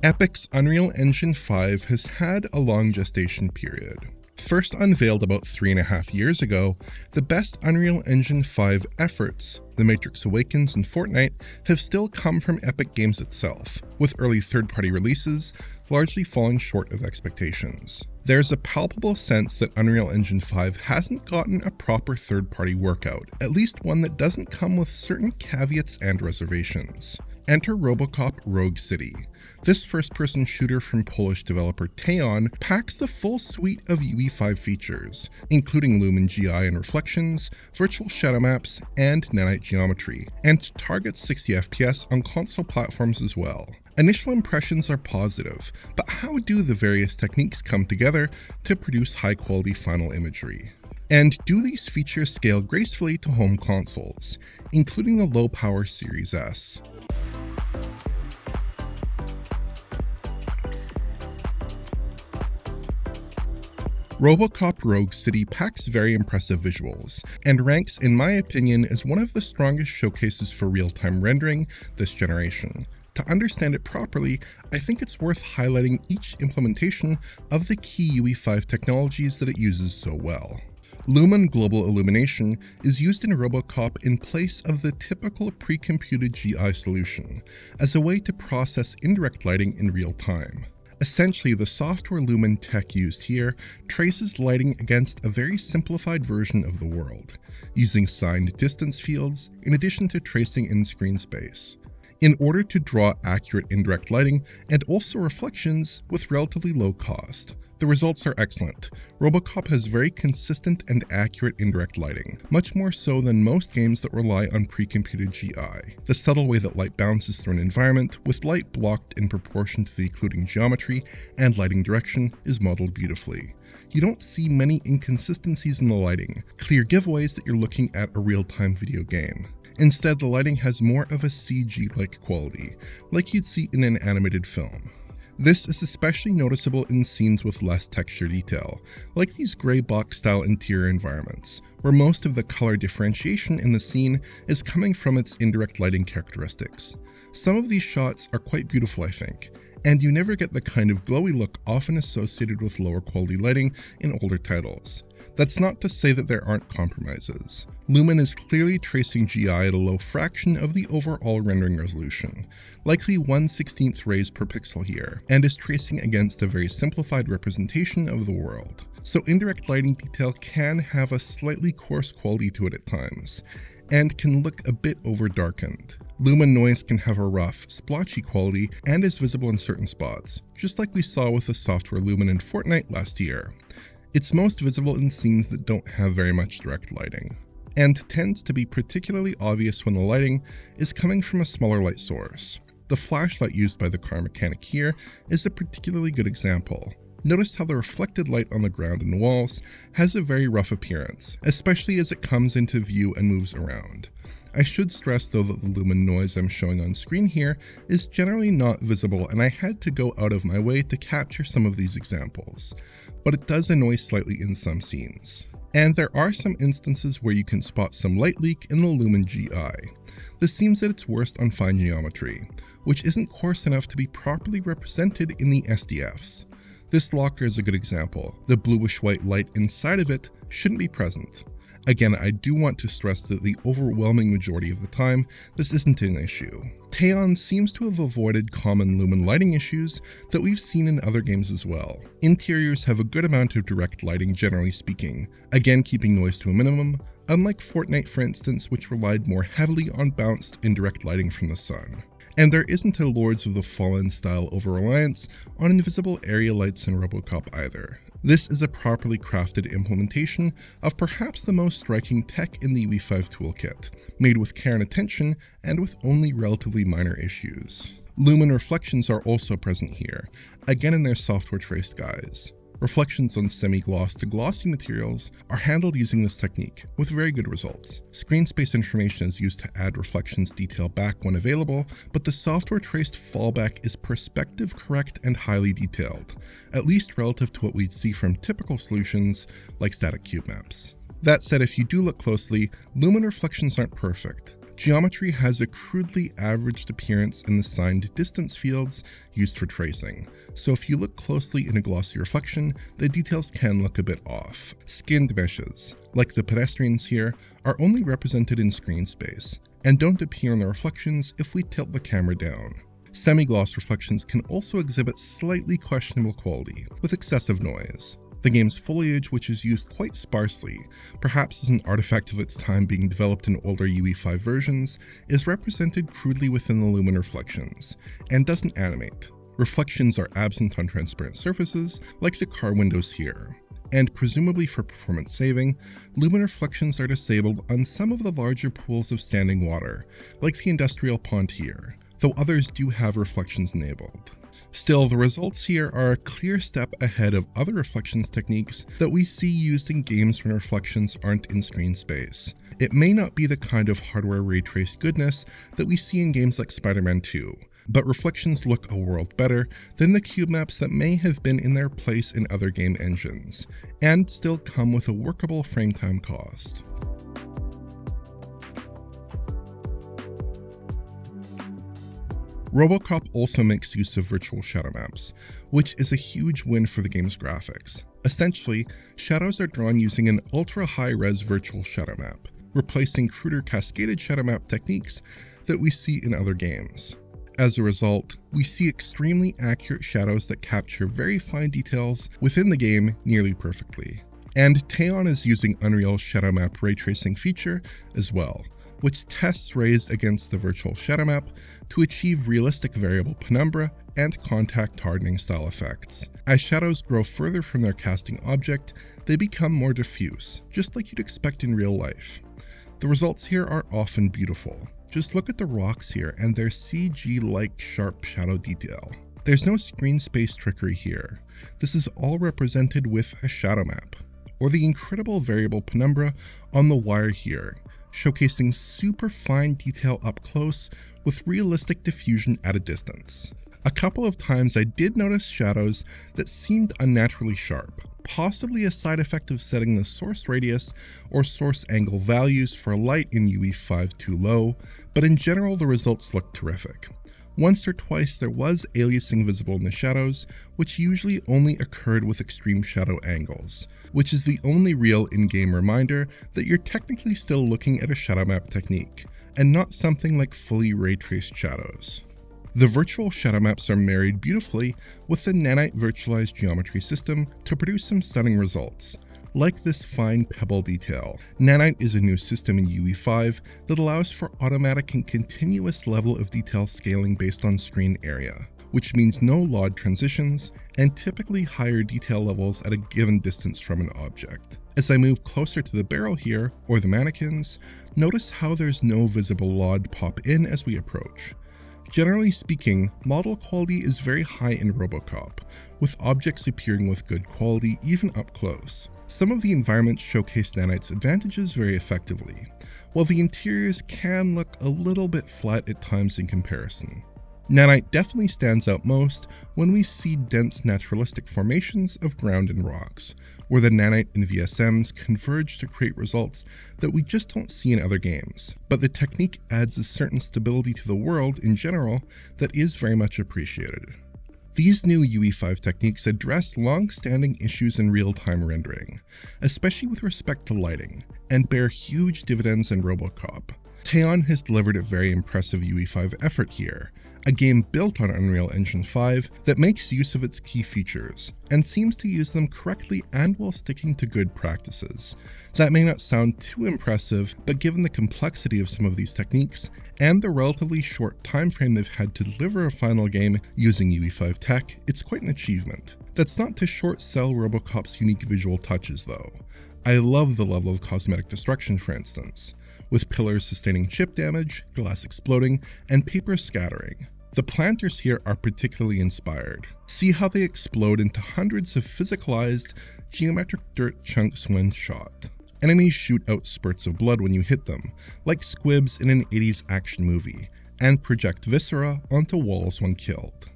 Epic's Unreal Engine 5 has had a long gestation period. First unveiled about 3.5 years ago, the best Unreal Engine 5 efforts, The Matrix Awakens and Fortnite, have still come from Epic Games itself, with early third-party releases largely falling short of expectations. There's a palpable sense that Unreal Engine 5 hasn't gotten a proper third-party workout, at least one that doesn't come with certain caveats and reservations. Enter RoboCop Rogue City. This first-person shooter from Polish developer Teon packs the full suite of UE5 features, including Lumen GI and Reflections, virtual shadow maps, and Nanite geometry, and targets 60 FPS on console platforms as well. Initial impressions are positive, but how do the various techniques come together to produce high-quality final imagery? And do these features scale gracefully to home consoles, including the low-power Series S? RoboCop Rogue City packs very impressive visuals, and ranks, in my opinion, as one of the strongest showcases for real-time rendering this generation. To understand it properly, I think it's worth highlighting each implementation of the key UE5 technologies that it uses so well. Lumen Global Illumination is used in RoboCop in place of the typical pre-computed GI solution, as a way to process indirect lighting in real time. Essentially, the software Lumen tech used here traces lighting against a very simplified version of the world, using signed distance fields in addition to tracing in screen space, in order to draw accurate indirect lighting and also reflections with relatively low cost. The results are excellent. RoboCop has very consistent and accurate indirect lighting, much more so than most games that rely on pre-computed GI. The subtle way that light bounces through an environment, with light blocked in proportion to the occluding geometry and lighting direction, is modeled beautifully. You don't see many inconsistencies in the lighting, clear giveaways that you're looking at a real-time video game. Instead, the lighting has more of a CG-like quality, like you'd see in an animated film. This is especially noticeable in scenes with less texture detail, like these gray box-style interior environments, where most of the color differentiation in the scene is coming from its indirect lighting characteristics. Some of these shots are quite beautiful, I think, and you never get the kind of glowy look often associated with lower quality lighting in older titles. That's not to say that there aren't compromises. Lumen is clearly tracing GI at a low fraction of the overall rendering resolution, likely 1/16 rays per pixel here, and is tracing against a very simplified representation of the world. So indirect lighting detail can have a slightly coarse quality to it at times, and can look a bit over-darkened. Lumen noise can have a rough, splotchy quality and is visible in certain spots, just like we saw with the software Lumen in Fortnite last year. It's most visible in scenes that don't have very much direct lighting, and tends to be particularly obvious when the lighting is coming from a smaller light source. The flashlight used by the car mechanic here is a particularly good example. Notice how the reflected light on the ground and walls has a very rough appearance, especially as it comes into view and moves around. I should stress though that the lumen noise I'm showing on screen here is generally not visible, and I had to go out of my way to capture some of these examples, but it does annoy slightly in some scenes. And there are some instances where you can spot some light leak in the Lumen GI. This seems at its worst on fine geometry, which isn't coarse enough to be properly represented in the SDFs. This locker is a good example. The bluish-white light inside of it shouldn't be present. Again, I do want to stress that the overwhelming majority of the time, this isn't an issue. Teon seems to have avoided common lumen lighting issues that we've seen in other games as well. Interiors have a good amount of direct lighting generally speaking, again keeping noise to a minimum, unlike Fortnite for instance, which relied more heavily on bounced indirect lighting from the sun. And there isn't a Lords of the Fallen style over-reliance on invisible area lights in RoboCop either. This is a properly crafted implementation of perhaps the most striking tech in the UE5 toolkit, made with care and attention and with only relatively minor issues. Lumen reflections are also present here, again in their software traced guise. Reflections on semi-gloss to glossy materials are handled using this technique, with very good results. Screen space information is used to add reflections detail back when available, but the software traced fallback is perspective correct and highly detailed, at least relative to what we'd see from typical solutions like static cube maps. That said, if you do look closely, Lumen reflections aren't perfect. Geometry has a crudely averaged appearance in the signed distance fields used for tracing, so if you look closely in a glossy reflection, the details can look a bit off. Skinned meshes, like the pedestrians here, are only represented in screen space, and don't appear in the reflections if we tilt the camera down. Semi-gloss reflections can also exhibit slightly questionable quality, with excessive noise. The game's foliage, which is used quite sparsely, perhaps as an artifact of its time being developed in older UE5 versions, is represented crudely within the Lumen reflections, and doesn't animate. Reflections are absent on transparent surfaces, like the car windows here. And presumably for performance saving, Lumen reflections are disabled on some of the larger pools of standing water, like the industrial pond here, though others do have reflections enabled. Still, the results here are a clear step ahead of other reflections techniques that we see used in games when reflections aren't in screen space. It may not be the kind of hardware ray trace goodness that we see in games like Spider-Man 2, but reflections look a world better than the cube maps that may have been in their place in other game engines, and still come with a workable frame time cost. RoboCop also makes use of virtual shadow maps, which is a huge win for the game's graphics. Essentially, shadows are drawn using an ultra-high-res virtual shadow map, replacing cruder cascaded shadow map techniques that we see in other games. As a result, we see extremely accurate shadows that capture very fine details within the game nearly perfectly. And Teon is using Unreal's shadow map ray tracing feature as well, which tests rays against the virtual shadow map to achieve realistic variable penumbra and contact hardening style effects. As shadows grow further from their casting object, they become more diffuse, just like you'd expect in real life. The results here are often beautiful. Just look at the rocks here and their CG-like sharp shadow detail. There's no screen space trickery here. This is all represented with a shadow map, or the incredible variable penumbra on the wire here, showcasing super fine detail up close with realistic diffusion at a distance. A couple of times I did notice shadows that seemed unnaturally sharp, possibly a side effect of setting the source radius or source angle values for light in UE5 too low, but in general the results looked terrific. Once or twice there was aliasing visible in the shadows, which usually only occurred with extreme shadow angles, which is the only real in-game reminder that you're technically still looking at a shadow map technique, and not something like fully ray-traced shadows. The virtual shadow maps are married beautifully with the Nanite virtualized geometry system to produce some stunning results, like this fine pebble detail. Nanite is a new system in UE5 that allows for automatic and continuous level of detail scaling based on screen area, which means no LOD transitions and typically higher detail levels at a given distance from an object. As I move closer to the barrel here, or the mannequins, notice how there's no visible LOD pop in as we approach. Generally speaking, model quality is very high in RoboCop, with objects appearing with good quality even up close. Some of the environments showcase Nanite's advantages very effectively, while the interiors can look a little bit flat at times in comparison. Nanite definitely stands out most when we see dense naturalistic formations of ground and rocks, where the Nanite and VSMs converge to create results that we just don't see in other games. But the technique adds a certain stability to the world in general that is very much appreciated. These new UE5 techniques address long-standing issues in real-time rendering, especially with respect to lighting, and bear huge dividends in RoboCop. Teon has delivered a very impressive UE5 effort here, a game built on Unreal Engine 5 that makes use of its key features, and seems to use them correctly and while sticking to good practices. That may not sound too impressive, but given the complexity of some of these techniques, and the relatively short time frame they've had to deliver a final game using UE5 tech, it's quite an achievement. That's not to short sell RoboCop's unique visual touches though. I love the level of cosmetic destruction, for instance, with pillars sustaining chip damage, glass exploding, and paper scattering. The planters here are particularly inspired. See how they explode into hundreds of physicalized, geometric dirt chunks when shot. Enemies shoot out spurts of blood when you hit them, like squibs in an 80s action movie, and project viscera onto walls when killed.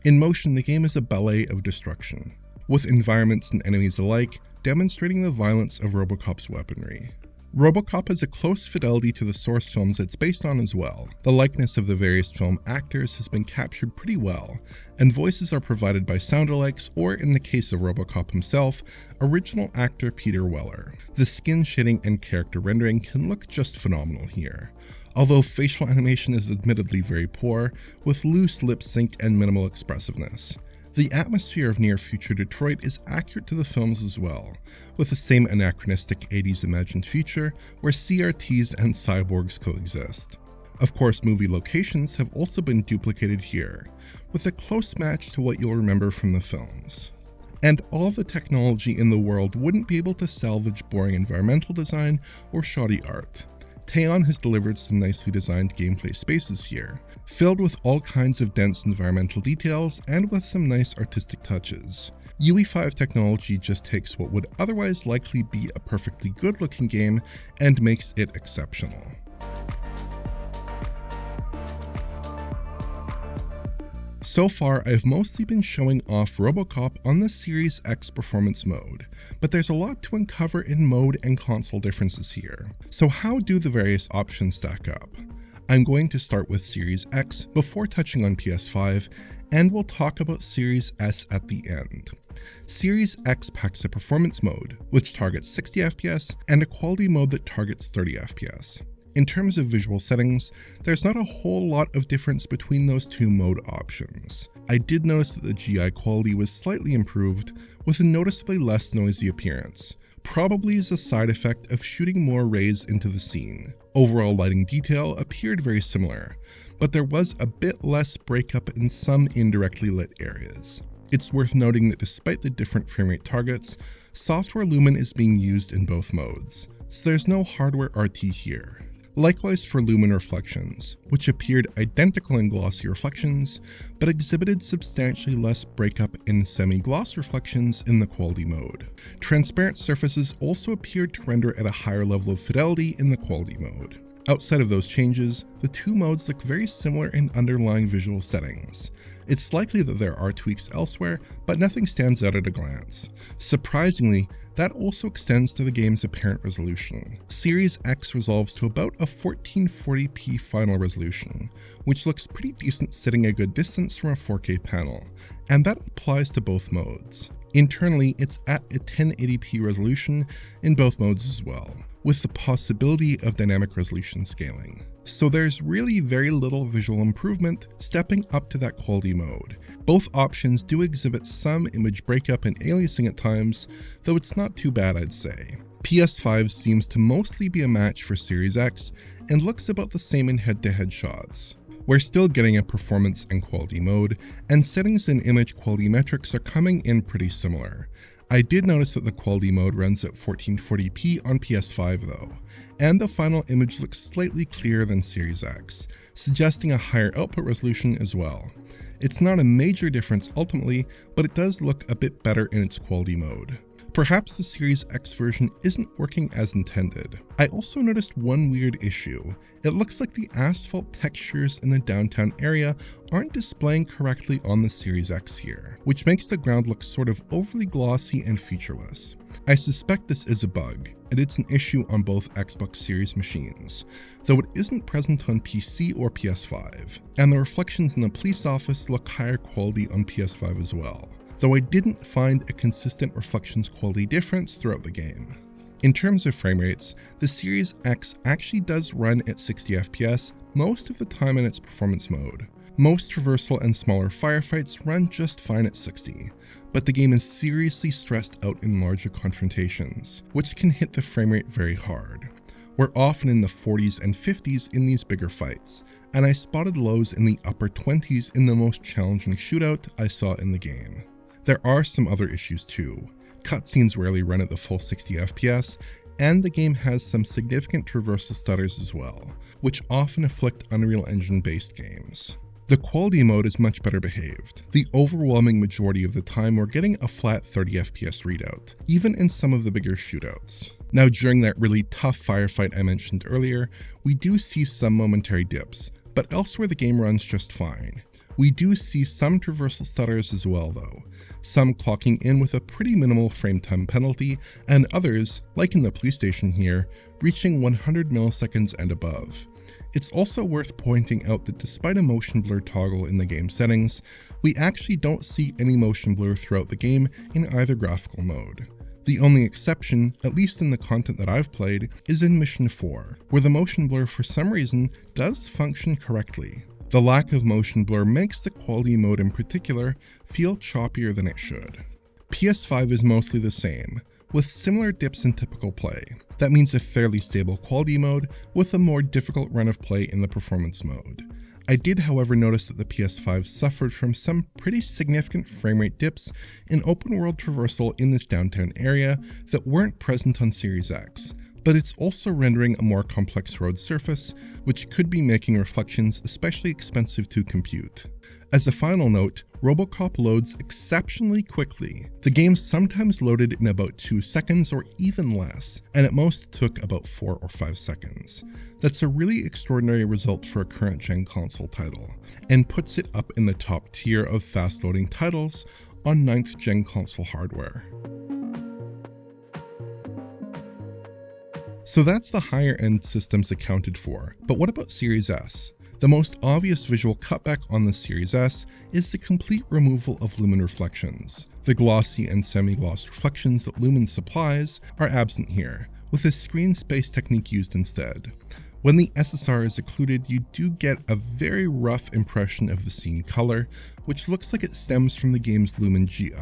In motion, the game is a ballet of destruction, with environments and enemies alike demonstrating the violence of RoboCop's weaponry. RoboCop has a close fidelity to the source films it's based on as well. The likeness of the various film actors has been captured pretty well, and voices are provided by sound-alikes, or in the case of RoboCop himself, original actor Peter Weller. The skin shading and character rendering can look just phenomenal here, although facial animation is admittedly very poor, with loose lip sync and minimal expressiveness. The atmosphere of near-future Detroit is accurate to the films as well, with the same anachronistic 80s imagined future where CRTs and cyborgs coexist. Of course, movie locations have also been duplicated here, with a close match to what you'll remember from the films. And all the technology in the world wouldn't be able to salvage boring environmental design or shoddy art. Teon has delivered some nicely designed gameplay spaces here, filled with all kinds of dense environmental details and with some nice artistic touches. UE5 technology just takes what would otherwise likely be a perfectly good-looking game and makes it exceptional. So far, I've mostly been showing off RoboCop on the Series X performance mode, but there's a lot to uncover in mode and console differences here. So how do the various options stack up? I'm going to start with Series X before touching on PS5, and we'll talk about Series S at the end. Series X packs a performance mode, which targets 60 FPS, and a quality mode that targets 30 FPS. In terms of visual settings, there's not a whole lot of difference between those two mode options. I did notice that the GI quality was slightly improved, with a noticeably less noisy appearance, probably as a side effect of shooting more rays into the scene. Overall lighting detail appeared very similar, but there was a bit less breakup in some indirectly lit areas. It's worth noting that despite the different framerate targets, software Lumen is being used in both modes, so there's no hardware RT here. Likewise for Lumen Reflections, which appeared identical in glossy reflections, but exhibited substantially less breakup in semi-gloss reflections in the quality mode. Transparent surfaces also appeared to render at a higher level of fidelity in the quality mode. Outside of those changes, the two modes look very similar in underlying visual settings. It's likely that there are tweaks elsewhere, but nothing stands out at a glance. Surprisingly, that also extends to the game's apparent resolution. Series X resolves to about a 1440p final resolution, which looks pretty decent sitting a good distance from a 4K panel, and that applies to both modes. Internally, it's at a 1080p resolution in both modes as well, with the possibility of dynamic resolution scaling. So there's really very little visual improvement stepping up to that quality mode. Both options do exhibit some image breakup and aliasing at times, though it's not too bad, I'd say. PS5 seems to mostly be a match for Series X and looks about the same in head-to-head shots. We're still getting a performance and quality mode, and settings and image quality metrics are coming in pretty similar. I did notice that the quality mode runs at 1440p on PS5 though, and the final image looks slightly clearer than Series X, suggesting a higher output resolution as well. It's not a major difference ultimately, but it does look a bit better in its quality mode. Perhaps the Series X version isn't working as intended. I also noticed one weird issue. It looks like the asphalt textures in the downtown area aren't displaying correctly on the Series X here, which makes the ground look sort of overly glossy and featureless. I suspect this is a bug, and it's an issue on both Xbox Series machines, though it isn't present on PC or PS5, and the reflections in the police office look higher quality on PS5 as well, though I didn't find a consistent reflections quality difference throughout the game. In terms of frame rates, the Series X actually does run at 60 FPS most of the time in its performance mode. Most traversal and smaller firefights run just fine at 60, but the game is seriously stressed out in larger confrontations, which can hit the frame rate very hard. We're often in the 40s and 50s in these bigger fights, and I spotted lows in the upper 20s in the most challenging shootout I saw in the game. There are some other issues too. Cutscenes rarely run at the full 60 FPS, and the game has some significant traversal stutters as well, which often afflict Unreal Engine-based games. The quality mode is much better behaved. The overwhelming majority of the time we're getting a flat 30 FPS readout, even in some of the bigger shootouts. Now during that really tough firefight I mentioned earlier, we do see some momentary dips, but elsewhere the game runs just fine. We do see some traversal stutters as well though, some clocking in with a pretty minimal frame time penalty, and others, like in the police station here, reaching 100 milliseconds and above. It's also worth pointing out that despite a motion blur toggle in the game settings, we actually don't see any motion blur throughout the game in either graphical mode. The only exception, at least in the content that I've played, is in Mission 4, where the motion blur for some reason does function correctly. The lack of motion blur makes the quality mode in particular feel choppier than it should. PS5 is mostly the same, with similar dips in typical play. That means a fairly stable quality mode with a more difficult run of play in the performance mode. I did, however, notice that the PS5 suffered from some pretty significant framerate dips in open world traversal in this downtown area that weren't present on Series X, but it's also rendering a more complex road surface, which could be making Reflections especially expensive to compute. As a final note, RoboCop loads exceptionally quickly. The game sometimes loaded in about 2 seconds or even less, and at most took about 4 or 5 seconds. That's a really extraordinary result for a current-gen console title, and puts it up in the top tier of fast-loading titles on 9th-gen console hardware. So that's the higher-end systems accounted for, but what about Series S? The most obvious visual cutback on the Series S is the complete removal of Lumen Reflections. The glossy and semi-gloss reflections that Lumen supplies are absent here, with a screen space technique used instead. When the SSR is occluded, you do get a very rough impression of the scene color, which looks like it stems from the game's Lumen GI.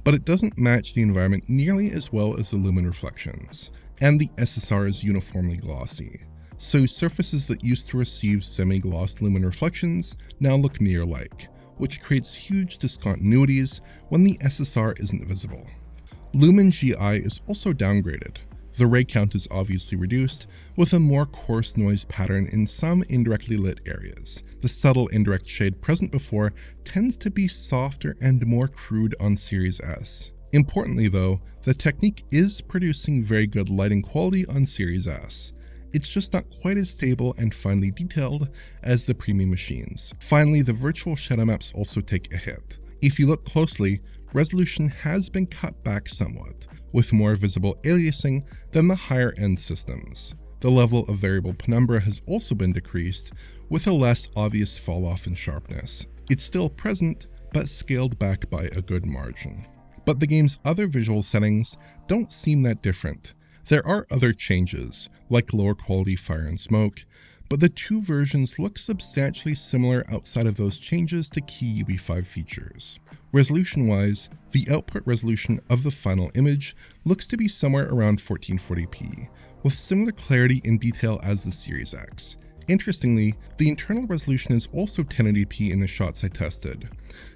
But it doesn't match the environment nearly as well as the Lumen Reflections, and the SSR is uniformly glossy. So surfaces that used to receive semi-gloss Lumen Reflections now look mirror-like, which creates huge discontinuities when the SSR isn't visible. Lumen GI is also downgraded. The ray count is obviously reduced, with a more coarse noise pattern in some indirectly lit areas. The subtle indirect shade present before tends to be softer and more crude on Series S. Importantly though, the technique is producing very good lighting quality on Series S. It's just not quite as stable and finely detailed as the premium machines. Finally, the virtual shadow maps also take a hit. If you look closely, resolution has been cut back somewhat, with more visible aliasing than the higher end systems. The level of variable penumbra has also been decreased, with a less obvious fall off in sharpness. It's still present, but scaled back by a good margin. But the game's other visual settings don't seem that different. There are other changes, like lower quality fire and smoke, but the two versions look substantially similar outside of those changes to key UE5 features. Resolution-wise, the output resolution of the final image looks to be somewhere around 1440p, with similar clarity and detail as the Series X. Interestingly, the internal resolution is also 1080p in the shots I tested,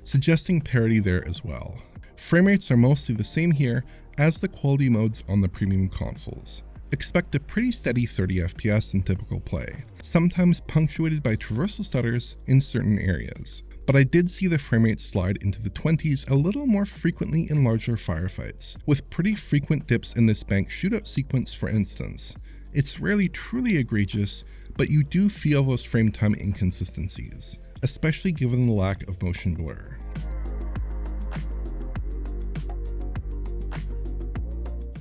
suggesting parity there as well. Frame rates are mostly the same here as the quality modes on the premium consoles. Expect a pretty steady 30 FPS in typical play, sometimes punctuated by traversal stutters in certain areas. But I did see the frame rate slide into the 20s a little more frequently in larger firefights, with pretty frequent dips in this bank shootout sequence for instance. It's rarely truly egregious, but you do feel those frame time inconsistencies, especially given the lack of motion blur.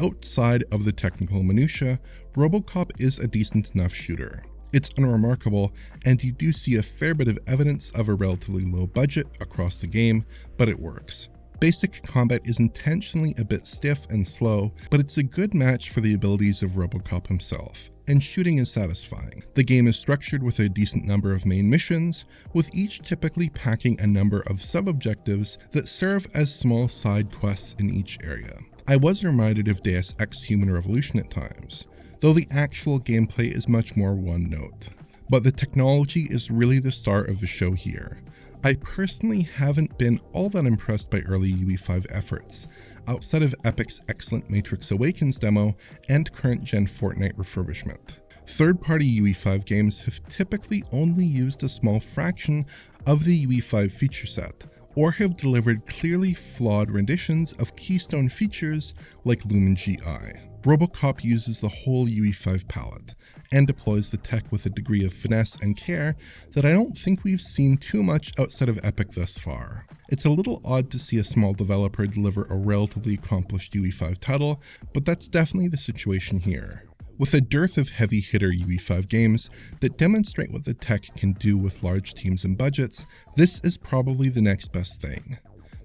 Outside of the technical minutiae, RoboCop is a decent enough shooter. It's unremarkable, and you do see a fair bit of evidence of a relatively low budget across the game, but it works. Basic combat is intentionally a bit stiff and slow, but it's a good match for the abilities of RoboCop himself, and shooting is satisfying. The game is structured with a decent number of main missions, with each typically packing a number of sub-objectives that serve as small side quests in each area. I was reminded of Deus Ex Human Revolution at times, though the actual gameplay is much more one note. But the technology is really the star of the show here. I personally haven't been all that impressed by early UE5 efforts, outside of Epic's excellent Matrix Awakens demo and current-gen Fortnite refurbishment. Third-party UE5 games have typically only used a small fraction of the UE5 feature set, or have delivered clearly flawed renditions of keystone features like Lumen GI. RoboCop uses the whole UE5 palette and deploys the tech with a degree of finesse and care that I don't think we've seen too much outside of Epic thus far. It's a little odd to see a small developer deliver a relatively accomplished UE5 title, but that's definitely the situation here. With a dearth of heavy-hitter UE5 games that demonstrate what the tech can do with large teams and budgets, this is probably the next best thing.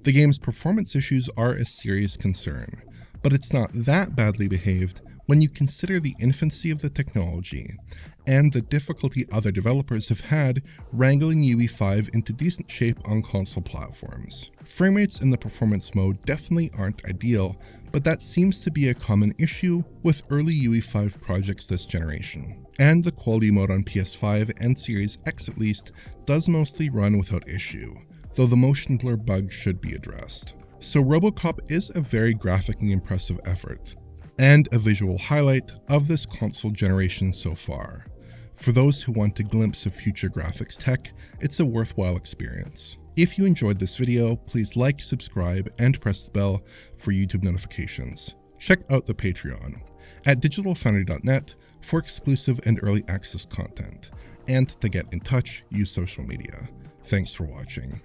The game's performance issues are a serious concern, but it's not that badly behaved when you consider the infancy of the technology and the difficulty other developers have had wrangling UE5 into decent shape on console platforms. Frame rates in the performance mode definitely aren't ideal, but that seems to be a common issue with early UE5 projects this generation. And the quality mode on PS5 and Series X at least does mostly run without issue, though the motion blur bug should be addressed. So RoboCop is a very graphically impressive effort, and a visual highlight of this console generation so far. For those who want a glimpse of future graphics tech, it's a worthwhile experience. If you enjoyed this video, please like, subscribe, and press the bell for YouTube notifications. Check out the Patreon at digitalfoundry.net for exclusive and early access content. And to get in touch, use social media. Thanks for watching.